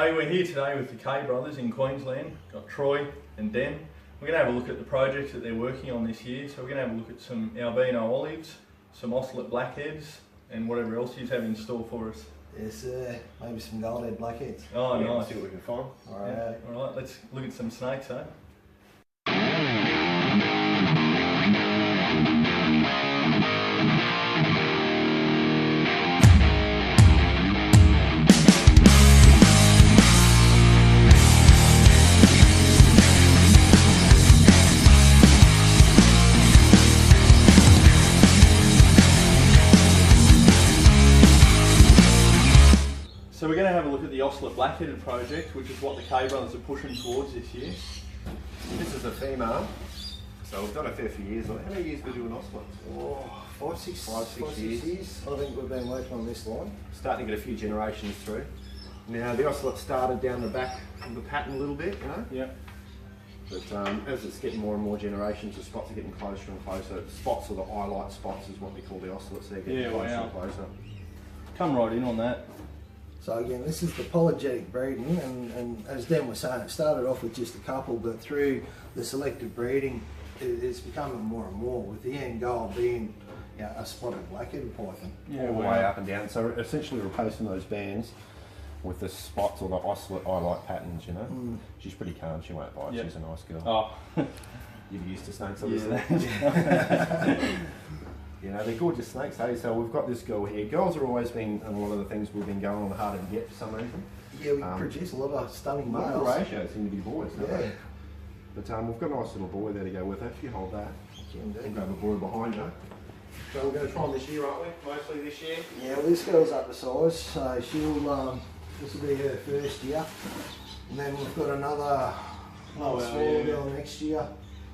Okay, we're here today with the Kay brothers in Queensland. Got Troy and Den. We're going to have a look at the projects that they're working on this year. So we're going to have a look at some albino olives, some ocelot blackheads, and whatever else you have in store for us. Yes, maybe some goldhead blackheads. Oh, Yeah, nice. see what we can find. All right, let's look at some snakes, eh? So we're going to have a look at the ocelot blackheaded project, which is what the Kay brothers are pushing towards this year. This is a female, so we've done a fair few years. How many years have we doing ocelots? Oh, five, six years. years. I think we've been working on this line. Starting to get a few generations through. Now the ocelot started down the back of the pattern a little bit, you know. Yep. But as it's getting more and more generations, the spots are getting closer and closer. The spots, or the eye-light spots, is what we call the ocelots. They're getting closer and closer. Come right in on that. So again, this is the polygenetic breeding, and as Dan was saying, it started off with just a couple, but through the selective breeding, it's becoming more and more, with the end goal being a spotted blackheaded python. Yeah, all the way up and down. So essentially replacing those bands with the spots or the ocelot eye-light patterns, you know. She's pretty calm, she won't bite, she's a nice girl. Oh. You're used to snakes, obviously. You know, they're gorgeous snakes, hey? So we've got this girl here. Girls are always been, and a lot of the things we've been going on harder to get for some reason. Yeah, we produce a lot of stunning males. The ratios seem to be boys, don't Yeah. they? But we've got a nice little boy there to go with her. If you hold that, we'll grab a boy behind her. So we're going to try them this year, aren't we? Mostly this year. Yeah, well, this girl's up to size, so she'll, this will be her first year. And then we've got another small girl next year.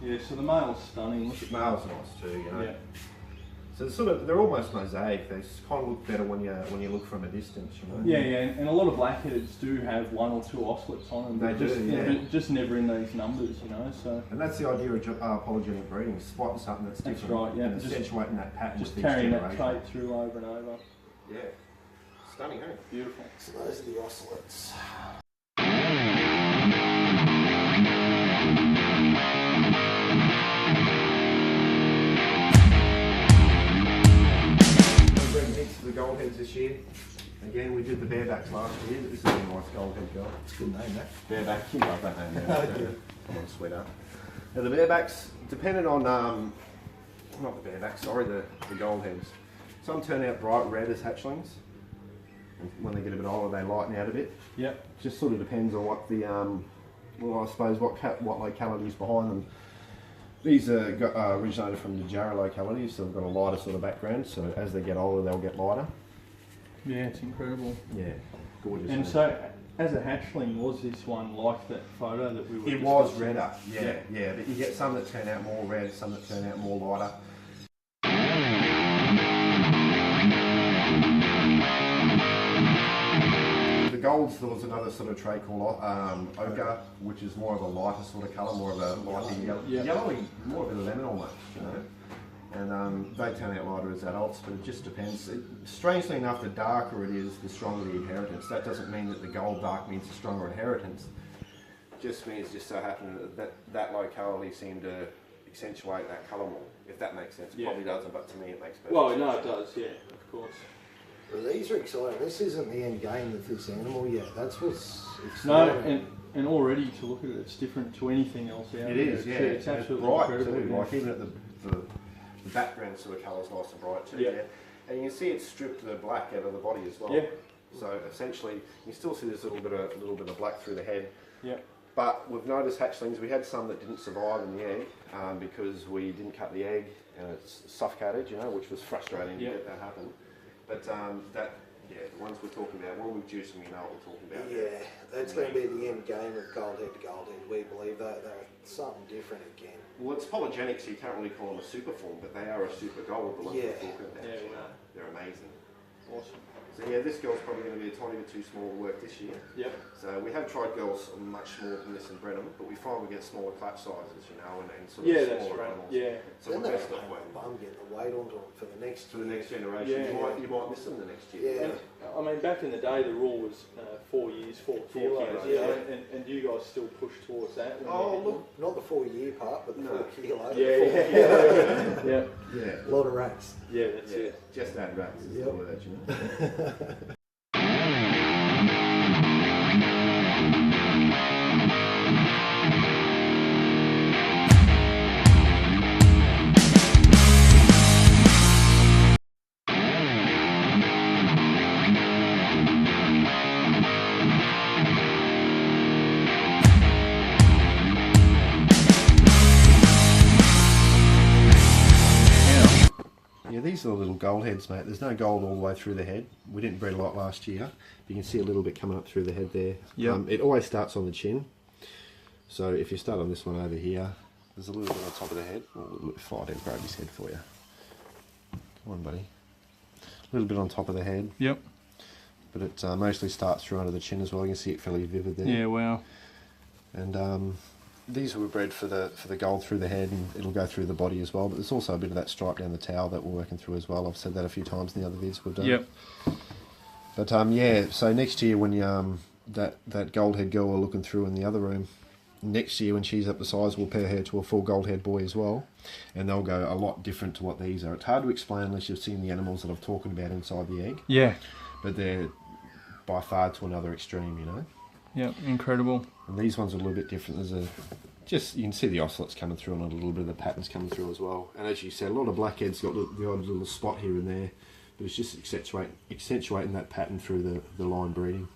Yeah, so the male's stunning. The male's nice too, you know. Yeah. So they're almost mosaic. They kind of look better when you look from a distance, you know. Yeah, and a lot of blackheads do have one or two ocelots on them. They do, just never in these numbers, you know. So. And that's the idea of polygenic breeding: spotting something that's different, right, yeah. and accentuating that pattern. Just with each carrying that generation. trait through over and over. Yeah, stunning, hey? Beautiful. So those are the ocelots. The gold heads this year. Again, we did the barebacks last year. This is a nice gold head girl. It's a good name, that. Bareback, you love that name. Yeah. Come on, sweetheart. Now the barebacks, depending on, not the barebacks, sorry, the gold heads. Some turn out bright red as hatchlings. And when they get a bit older, they lighten out a bit. Yep. Just sort of depends on what the, well, I suppose what locality is behind them. These are originated from the Jarrah locality, so they've got a lighter sort of background, so as they get older they'll get lighter. Yeah, it's incredible. Yeah, gorgeous. And so, as a hatchling, was this one like that photo that we were It was redder, yeah, but you get some that turn out more red, some that turn out more lighter. The golds, there was another sort of trait called ochre, which is more of a lighter sort of colour, more of a lighter yellowy, more of a lemon almost, you know. And they turn out lighter as adults, but it just depends. Strangely enough, the darker it is, the stronger the inheritance. That doesn't mean that the gold dark means a stronger inheritance. It just means just so happened that locality seemed to accentuate that colour more, if that makes sense. It probably doesn't, but to me it makes perfect sense. Well, no, it does, yeah, of course. Well, these are exciting. This isn't the end game with this animal yet. That's what's exciting. No, and already to look at it, it's different to anything else out there. It is, yeah. It's absolutely bright incredible. too. Yeah. Like even at the background sort of colour's nice and bright too. Yeah. And you can see it's stripped the black out of the body as well. Yeah. So essentially, you still see this little bit of black through the head. Yeah. But we've noticed hatchlings. We had some that didn't survive in the egg because we didn't cut the egg and it's suffocated, you know, which was frustrating to get that happen. But the ones we're talking about, when we juice them, you know what we're talking about. Yeah, that's going to be the end game of goldhead to goldhead. We believe that they're something different again. Well, it's polygenic, so you can't really call them a super form, but they are a super gold, the ones we're talking about. Yeah, They're amazing. Awesome. So yeah, this girl's probably going to be a tiny bit too small to work this year. Yep. So we have tried girls much smaller than this and bred them, but we find we get smaller clutch sizes, you know, and sort of Yeah, that's smaller right. animals. Yeah. So Then we're they're best off waiting bum getting the weight onto them for the next for the next generation. Yeah. You might miss them the next year. Yeah. And, I mean, back in the day, the rule was 4 years, 4 kilos. kilos, You know, yeah. and you guys still push towards that. when Oh, you- look. Not the 4-year part, but the No. 4 kilo. Yeah, yeah, Yeah. A lot of rats. yeah. That's Yeah. it. Just add rats is Yep. the word, you know. Yeah, these are the little gold heads, mate. There's no gold all the way through the head. We didn't breed a lot last year. You can see a little bit coming up through the head there. Yep. It always starts on the chin. So if you start on this one over here, there's a little bit on top of the head. If I didn't grab his head for you. Come on, buddy. A little bit on top of the head. Yep. But it mostly starts through under the chin as well. You can see it fairly vivid there. Yeah, wow. And these were bred for the gold through the head, and it'll go through the body as well. But there's also a bit of that stripe down the tail that we're working through as well. I've said that a few times in the other vids we've done. Yep. But yeah, so next year when you, that gold head girl we're looking through in the other room, next year when she's up the size, we'll pair her to a full gold head boy as well, and they'll go a lot different to what these are. It's hard to explain unless you've seen the animals that I'm talking about inside the egg, Yeah. but they're by far to another extreme, you know. Yep. Incredible. And these ones are a little bit different. There's you can see the ocelots coming through and a little bit of the patterns coming through as well. And as you said, a lot of blackheads got the odd little spot here and there, but it's just accentuating that pattern through the line breeding.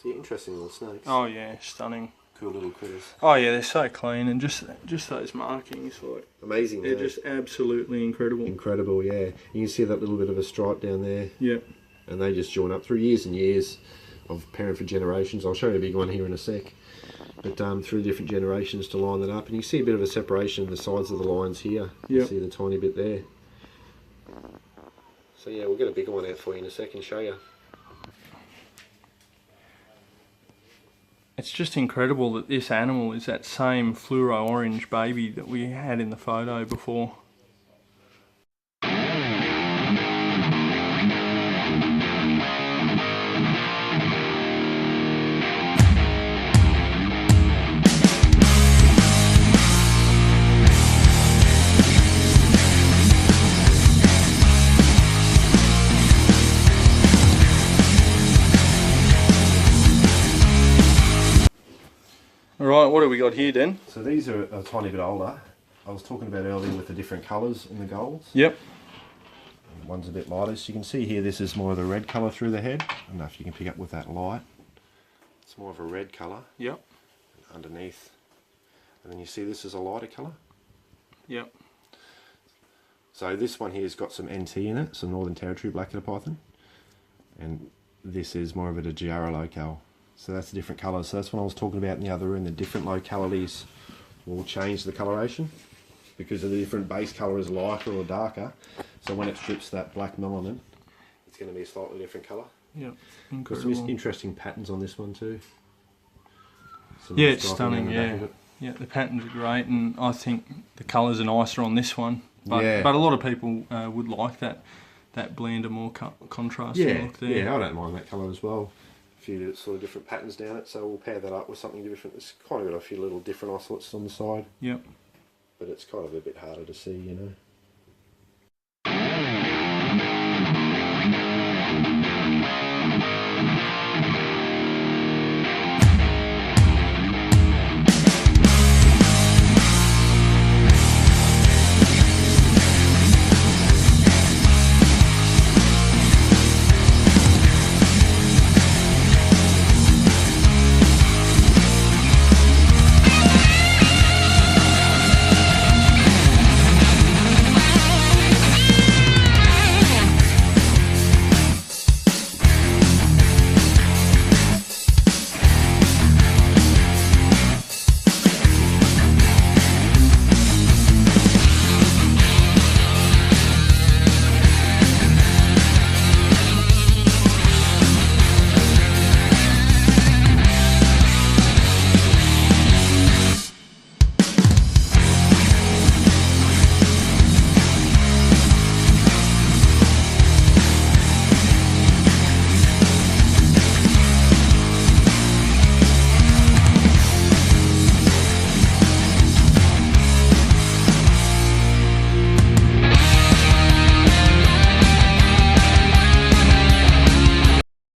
So yeah, interesting little snakes. Oh yeah, stunning. Cool little critters. Oh yeah, they're so clean, and just those markings, like Amazing. they're yeah. just absolutely incredible. Incredible, yeah. You can see that little bit of a stripe down there, Yep. and they just join up through years and years of pairing for generations. I'll show you a big one here in a sec. But through different generations to line that up, and you see a bit of a separation in the sides of the lines here. You Yep. see the tiny bit there. So yeah, we'll get a bigger one out for you in a second, show you. It's just incredible that this animal is that same fluoro orange baby that we had in the photo before. Alright, what have we got here, Den? So these are a tiny bit older. I was talking about earlier with the different colours in the golds. Yep. One's a bit lighter, so you can see here this is more of the red colour through the head. I don't know if you can pick up with that light. It's more of a red colour Yep. underneath. And then you see this is a lighter colour. Yep. So this one here has got some NT in it, some Northern Territory Black-headed Python. And this is more of a Giara locale. So that's the different colours. So that's what I was talking about in the other room. The different localities will change the coloration because of the different base colour is lighter or darker. So when it strips that black melanin, it's going to be a slightly different colour. Yep. There's some Incredible. interesting patterns on this one too. Some Yeah, nice it's striping stunning, down the back yeah. of it. Yeah, the patterns are great, and I think the colours are nicer on this one. But, Yeah. but a lot of people would like that blender, more contrasting Yeah, look there. yeah, I don't mind that colour as well. A few sort of different patterns down it, so we'll pair that up with something different. It's kind of got a few little different ocelots on the side, Yep. but it's kind of a bit harder to see, you know.